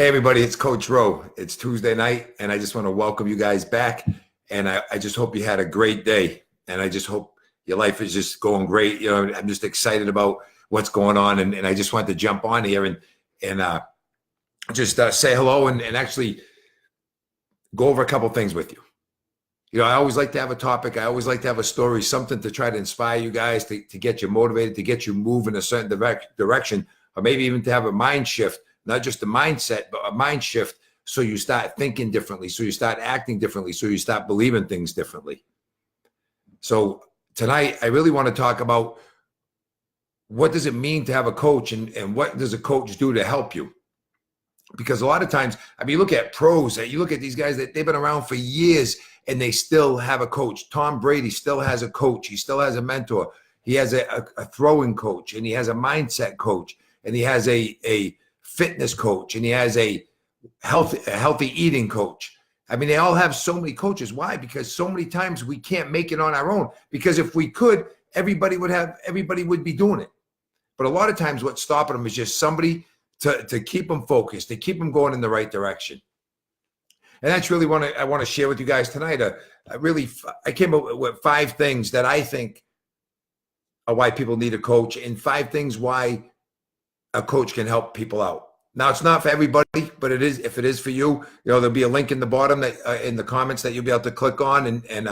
Hey, everybody, it's Coach Rowe. It's Tuesday night, and I just want to welcome you guys back. And I just hope you had a great day. And I just hope your life is just going great. I'm just excited about what's going on. And I just wanted to jump on here and just say hello and actually go over a couple things with you. I always like to have a topic. I always like to have a story, something to try to inspire you guys, to get you motivated, to get you moving a certain direction, or maybe even to have a mind shift. Not just a mindset, but a mind shift, so you start thinking differently, so you start acting differently, so you start believing things differently. So tonight, I really want to talk about what does it mean to have a coach, and what does a coach do to help you? Because a lot of times, you look at pros, you look at these guys that they've been around for years and they still have a coach. Tom Brady still has a coach. He still has a mentor. He has a throwing coach, and he has a mindset coach, and he has a fitness coach, and he has a healthy eating coach. They all have so many coaches. Why? Because so many times we can't make it on our own. Because if we could, everybody would be doing it. But a lot of times what's stopping them is just somebody to keep them focused, to keep them going in the right direction. And that's really what I want to share with you guys tonight. I came up with 5 things that I think are why people need a coach, and 5 things why a coach can help people out. Now, it's not for everybody, but it is. If it is for you, there'll be a link in the bottom that in the comments that you'll be able to click on, and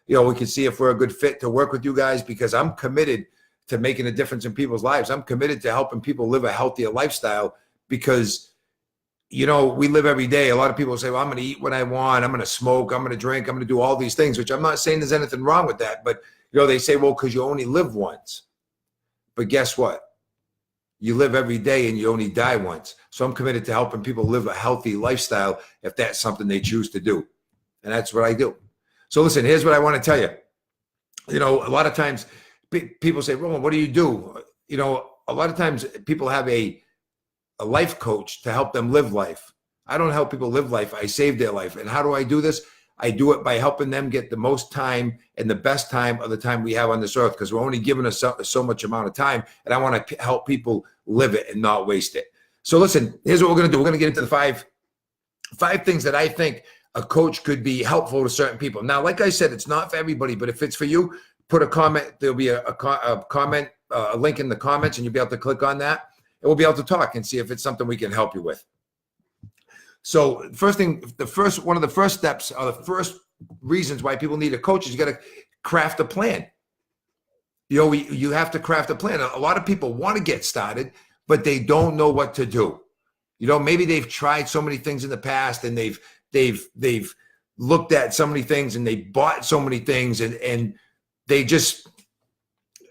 we can see if we're a good fit to work with you guys, because I'm committed to making a difference in people's lives. I'm committed to helping people live a healthier lifestyle, because we live every day. A lot of people say, well, I'm going to eat what I want. I'm going to smoke. I'm going to drink. I'm going to do all these things, which I'm not saying there's anything wrong with that. But, they say, well, because you only live once. But guess what? You live every day and you only die once. So I'm committed to helping people live a healthy lifestyle if that's something they choose to do. And that's what I do. So listen, here's what I want to tell you. A lot of times people say, Roland, what do you do? A lot of times people have a life coach to help them live life. I don't help people live life. I save their life. And how do I do this? I do it by helping them get the most time and the best time of the time we have on this earth, because we're only given us so much amount of time, and I want to help people live it and not waste it. So listen, here's what we're going to do. We're going to get into the five things that I think a coach could be helpful to certain people. Now, like I said, it's not for everybody, but if it's for you, put a comment. There'll be a comment, a link in the comments, and you'll be able to click on that, and we'll be able to talk and see if it's something we can help you with. So one of the first steps, or the first reasons why people need a coach, is you got to craft a plan. You have to craft a plan. A lot of people want to get started, but they don't know what to do. Maybe they've tried so many things in the past, and they've looked at so many things, and they bought so many things, and they just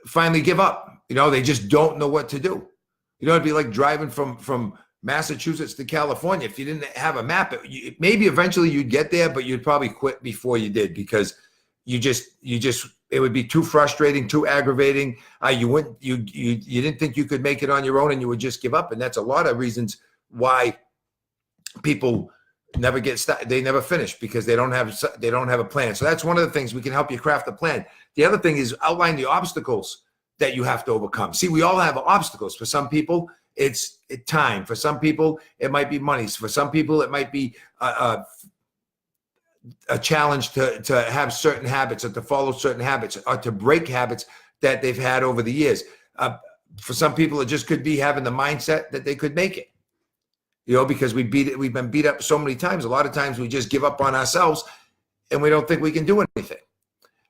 finally give up. They just don't know what to do. It'd be like driving from Massachusetts to California. If you didn't have a map, maybe eventually you'd get there, but you'd probably quit before you did, because it would be too frustrating, too aggravating. You didn't think you could make it on your own, and you would just give up. And that's a lot of reasons why people never get started. They never finish, because they don't have a plan. So that's one of the things. We can help you craft a plan. The other thing is outline the obstacles that you have to overcome. See, we all have obstacles. For some people, it's time. For some people, it might be money. For some people, it might be a challenge to have certain habits, or to follow certain habits, or to break habits that they've had over the years. For some people, it just could be having the mindset that they could make it. Because we've been beat up so many times. A lot of times we just give up on ourselves, and we don't think we can do anything.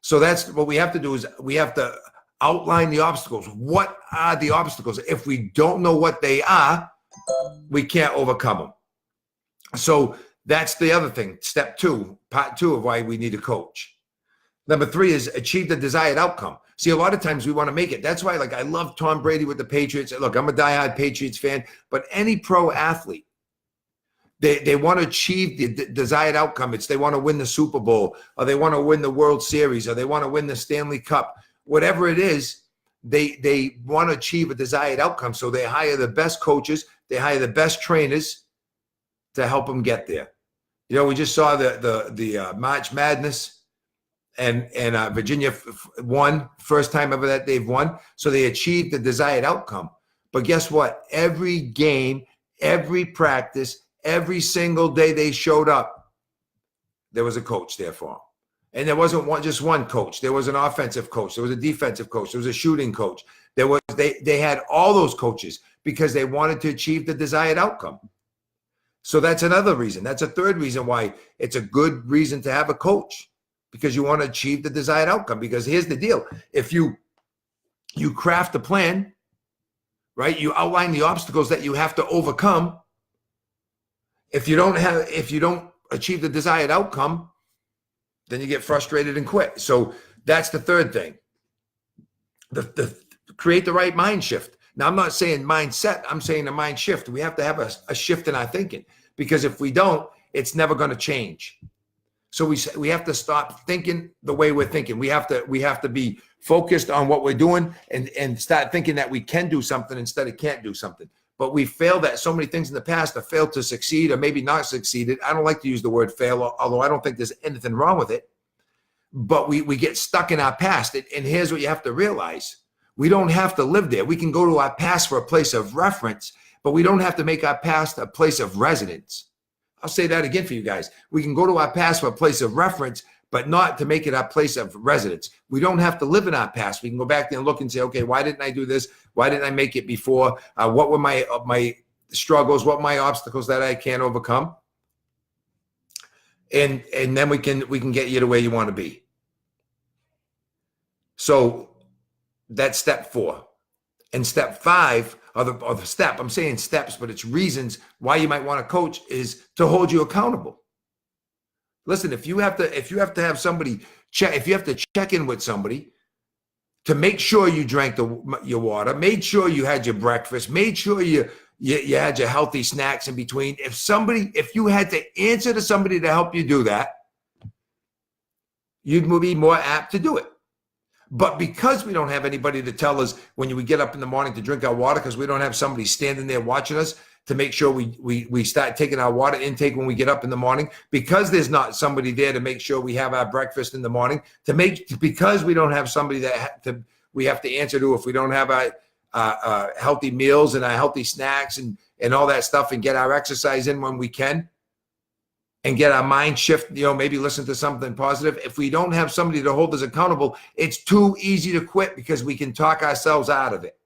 So that's what we have to do, is we have to outline the obstacles. What are the obstacles? If we don't know what they are, we can't overcome them. So that's the other thing. Step 2, part 2 of why we need a coach. Number 3 is achieve the desired outcome. See, a lot of times we want to make it. That's why, I love Tom Brady with the Patriots. Look, I'm a diehard Patriots fan, but any pro athlete, they want to achieve the desired outcome. They want to win the Super Bowl, or they want to win the World Series, or they want to win the Stanley Cup. Whatever it is, they want to achieve a desired outcome. So they hire the best coaches, they hire the best trainers to help them get there. We just saw the March Madness, and Virginia won, first time ever that they've won. So they achieved the desired outcome. But guess what? Every game, every practice, every single day they showed up, there was a coach there for them. And there wasn't just one coach. There was an offensive coach. There was a defensive coach. There was a shooting coach. They had all those coaches because they wanted to achieve the desired outcome. So that's another reason. That's a third reason why it's a good reason to have a coach, because you want to achieve the desired outcome. Because here's the deal. If you craft a plan, right? You outline the obstacles that you have to overcome. If you don't achieve the desired outcome, then you get frustrated and quit. So that's the third thing. Create the right mind shift. Now, I'm not saying mindset. I'm saying a mind shift. We have to have a shift in our thinking, because if we don't, it's never going to change. So we have to stop thinking the way we're thinking. We have to be focused on what we're doing and start thinking that we can do something instead of can't do something. But we failed at so many things in the past. Have failed to succeed, or maybe not succeeded. I don't like to use the word fail, although I don't think there's anything wrong with it. But we get stuck in our past. And here's what you have to realize. We don't have to live there. We can go to our past for a place of reference, but we don't have to make our past a place of residence. I'll say that again for you guys. We can go to our past for a place of reference, but not to make it our place of residence. We don't have to live in our past. We can go back there and look and say, okay, why didn't I do this? Why didn't I make it before? What were my struggles? What were my obstacles that I can't overcome? And then we can get you to where you want to be. So that's step 4. And step 5, or the step, I'm saying steps, but it's reasons why you might want to coach, is to hold you accountable. Listen, if you have to have somebody check, if you have to check in with somebody to make sure you drank your water, made sure you had your breakfast, made sure you had your healthy snacks in between. If you had to answer to somebody to help you do that, you'd be more apt to do it. But because we don't have anybody to tell us when we get up in the morning to drink our water, because we don't have somebody standing there watching us to make sure we start taking our water intake when we get up in the morning, because there's not somebody there to make sure we have our breakfast in the morning, because we don't have somebody we have to answer to if we don't have our healthy meals and our healthy snacks and all that stuff, and get our exercise in when we can, and get our mind shift, maybe listen to something positive. If we don't have somebody to hold us accountable, it's too easy to quit because we can talk ourselves out of it.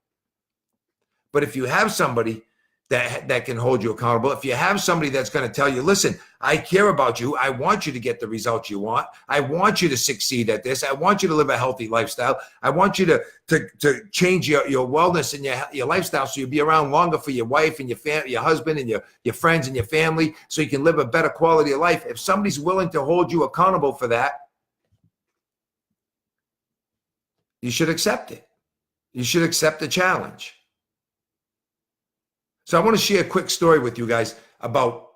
But if you have somebody that can hold you accountable, if you have somebody that's going to tell you, listen, I care about you. I want you to get the results you want. I want you to succeed at this. I want you to live a healthy lifestyle. I want you to change your wellness and your lifestyle so you'll be around longer for your wife and your husband and your friends and your family, so you can live a better quality of life. If somebody's willing to hold you accountable for that, you should accept it. You should accept the challenge. So I want to share a quick story with you guys about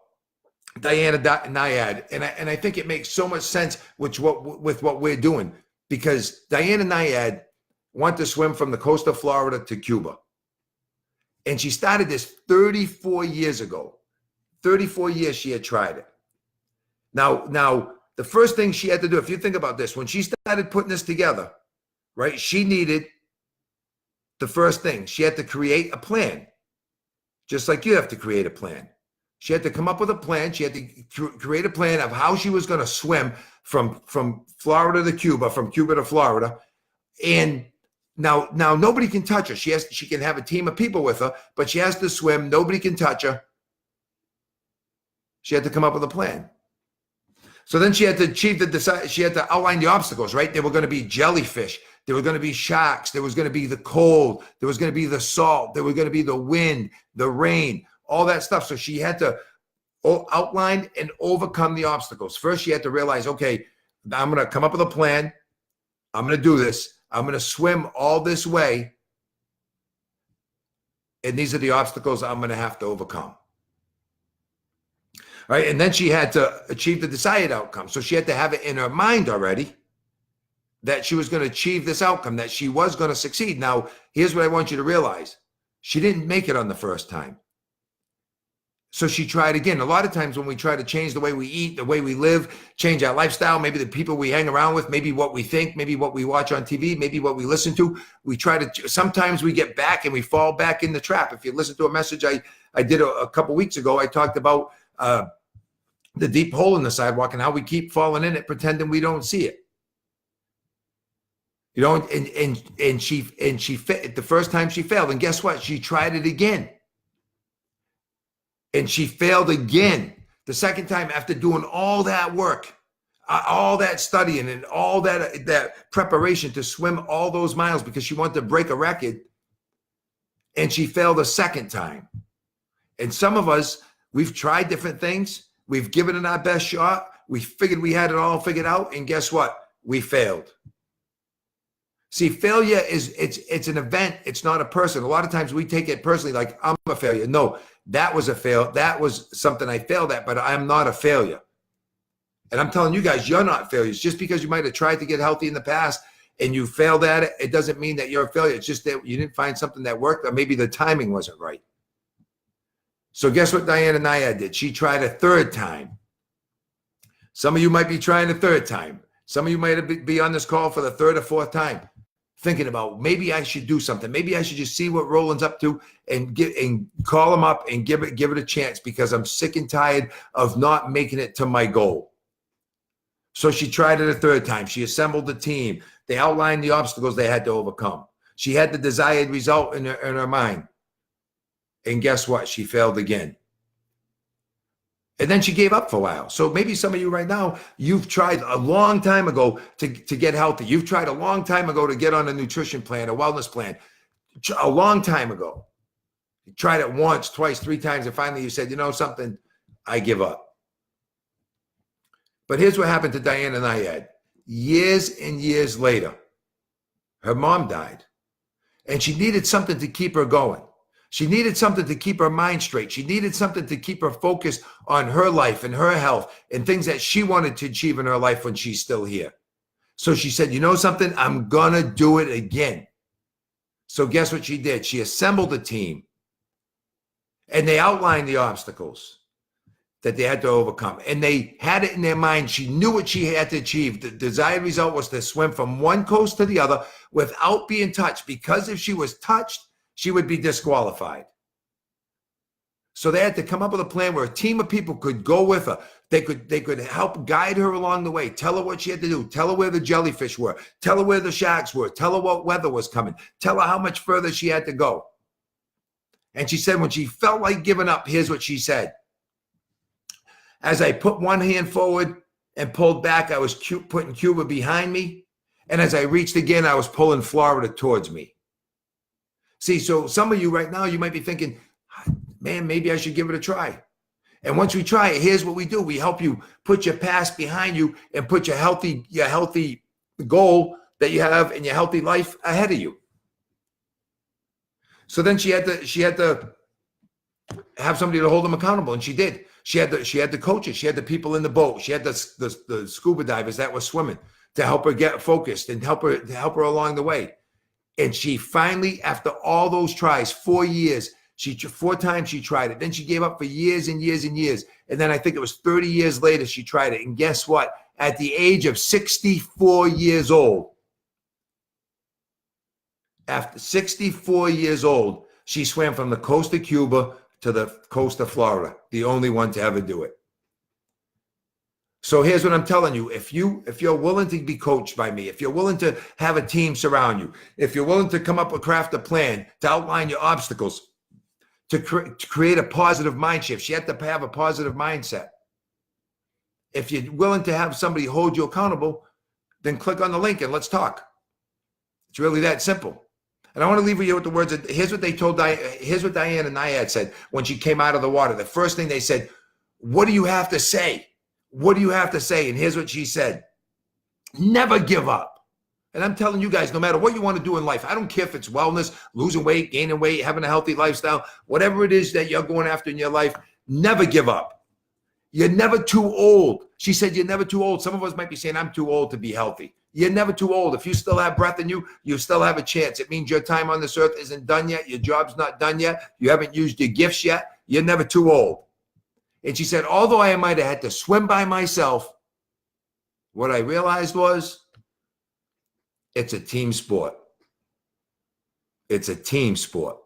Diana Nyad, and I think it makes so much sense with what we're doing, because Diana Nyad wanted to swim from the coast of Florida to Cuba, and she started this 34 years ago. 34 years she had tried it. Now the first thing she had to do, if you think about this, when she started putting this together, right? She needed the first thing. She had to create a plan. Just like you have to create a plan. She had to come up with a plan. She had to create a plan of how she was going to swim from Florida to Cuba, from Cuba to Florida. And now nobody can touch her. She can have a team of people with her, but she has to swim. Nobody can touch her. She had to come up with a plan. So then she had to she had to outline the obstacles, right? There were going to be jellyfish. There were going to be sharks. There was going to be the cold. There was going to be the salt. There was going to be the wind, the rain, all that stuff. So she had to outline and overcome the obstacles. First, she had to realize, okay, I'm going to come up with a plan. I'm going to do this. I'm going to swim all this way. And these are the obstacles I'm going to have to overcome. All right. And then she had to achieve the desired outcome. So she had to have it in her mind already that she was going to achieve this outcome, that she was going to succeed. Now, here's what I want you to realize. She didn't make it on the first time. So she tried again. A lot of times when we try to change the way we eat, the way we live, change our lifestyle, maybe the people we hang around with, maybe what we think, maybe what we watch on TV, maybe what we listen to, sometimes we get back and we fall back in the trap. If you listen to a message I did a couple weeks ago, I talked about the deep hole in the sidewalk and how we keep falling in it, pretending we don't see it. You know, and she the first time she failed, and guess what? She tried it again, and she failed again. The second time, after doing all that work, all that studying, and all that preparation to swim all those miles because she wanted to break a record, and she failed a second time. And some of us, we've tried different things. We've given it our best shot. We figured we had it all figured out, and guess what? We failed. See, failure it's an event. It's not a person. A lot of times we take it personally, like I'm a failure. No, that was a fail. That was something I failed at, but I'm not a failure. And I'm telling you guys, you're not failures. Just because you might have tried to get healthy in the past and you failed at it, it doesn't mean that you're a failure. It's just that you didn't find something that worked, or maybe the timing wasn't right. So guess what Diana Nyad did? She tried a third time. Some of you might be trying a third time. Some of you might be on this call for the third or fourth time, thinking about maybe I should do something. Maybe I should just see what Roland's up to and call him up and give it a chance, because I'm sick and tired of not making it to my goal. So she tried it a third time. She assembled the team. They outlined the obstacles they had to overcome. She had the desired result in her mind. And guess what? She failed again. And then she gave up for a while. So maybe some of you right now, you've tried a long time ago to get healthy. You've tried a long time ago to get on a nutrition plan, a wellness plan, a long time ago. You tried it once, twice, three times, and finally you said, you know something, I give up. But here's what happened to Diana Nyad. Years and years later, her mom died, and she needed something to keep her going. She needed something to keep her mind straight. She needed something to keep her focused on her life and her health and things that she wanted to achieve in her life when she's still here. So she said, you know something? I'm going to do it again. So guess what she did? She assembled a team, and they outlined the obstacles that they had to overcome. And they had it in their mind. She knew what she had to achieve. The desired result was to swim from one coast to the other without being touched, because if she was touched, she would be disqualified. So they had to come up with a plan where a team of people could go with her. They could help guide her along the way, tell her what she had to do, tell her where the jellyfish were, tell her where the sharks were, tell her what weather was coming, tell her how much further she had to go. And she said when she felt like giving up, here's what she said. As I put one hand forward and pulled back, I was putting Cuba behind me. And as I reached again, I was pulling Florida towards me. See, so some of you right now, you might be thinking, man, maybe I should give it a try. And once we try it, here's what we do. We help you put your past behind you and put your healthy goal that you have in your healthy life ahead of you. So then she had to have somebody to hold them accountable, and she did. She had the coaches, she had the people in the boat, she had the scuba divers that were swimming to help her get focused and help her along the way. And she finally, after all those tries, 4 years, 4 times she tried it. Then she gave up for years and years and years. And then I think it was 30 years later she tried it. And guess what? At the age of 64 years old, after 64 years old, she swam from the coast of Cuba to the coast of Florida, the only one to ever do it. So here's what I'm telling you. If you're willing to be coached by me, if you're willing to have a team surround you, if you're willing to come up with craft a plan, to outline your obstacles, to create a positive mind shift, you have to have a positive mindset. If you're willing to have somebody hold you accountable, then click on the link and let's talk. It's really that simple. And I want to leave you with the words. Here's what Diana Nyad said when she came out of the water. The first thing they said, what do you have to say? What do you have to say? And here's what she said. Never give up. And I'm telling you guys, no matter what you want to do in life, I don't care if it's wellness, losing weight, gaining weight, having a healthy lifestyle, whatever it is that you're going after in your life, never give up. You're never too old. She said, you're never too old. Some of us might be saying, I'm too old to be healthy. You're never too old. If you still have breath in you, you still have a chance. It means your time on this earth isn't done yet. Your job's not done yet. You haven't used your gifts yet. You're never too old. And she said, although I might have had to swim by myself, what I realized was it's a team sport. It's a team sport.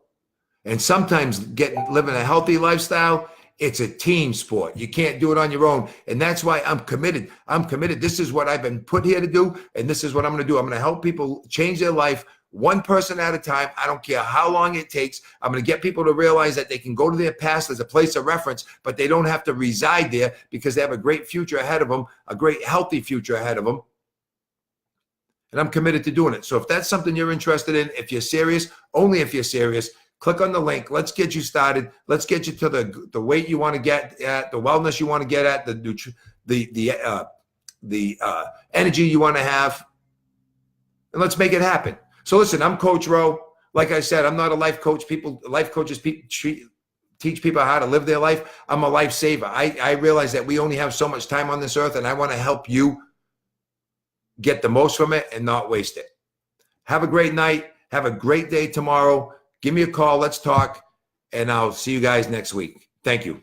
And sometimes living a healthy lifestyle It's a team sport. You can't do it on your own. And that's why I'm committed. I'm committed. This is what I've been put here to do. And this is what I'm going to do. I'm going to help people change their life one person at a time. I don't care how long it takes. I'm going to get people to realize that they can go to their past as a place of reference, but they don't have to reside there because they have a great future ahead of them, a great healthy future ahead of them. And I'm committed to doing it. So if that's something you're interested in, if you're serious, only if you're serious, click on the link. Let's get you started. Let's get you to the weight you want to get at, the wellness you want to get at, the energy you want to have, and let's make it happen. So listen, I'm Coach Rowe. Like I said, I'm not a life coach. Life coaches teach people how to live their life. I'm a life saver. I realize that we only have so much time on this earth, and I want to help you get the most from it and not waste it. Have a great night. Have a great day tomorrow. Give me a call. Let's talk. And I'll see you guys next week. Thank you.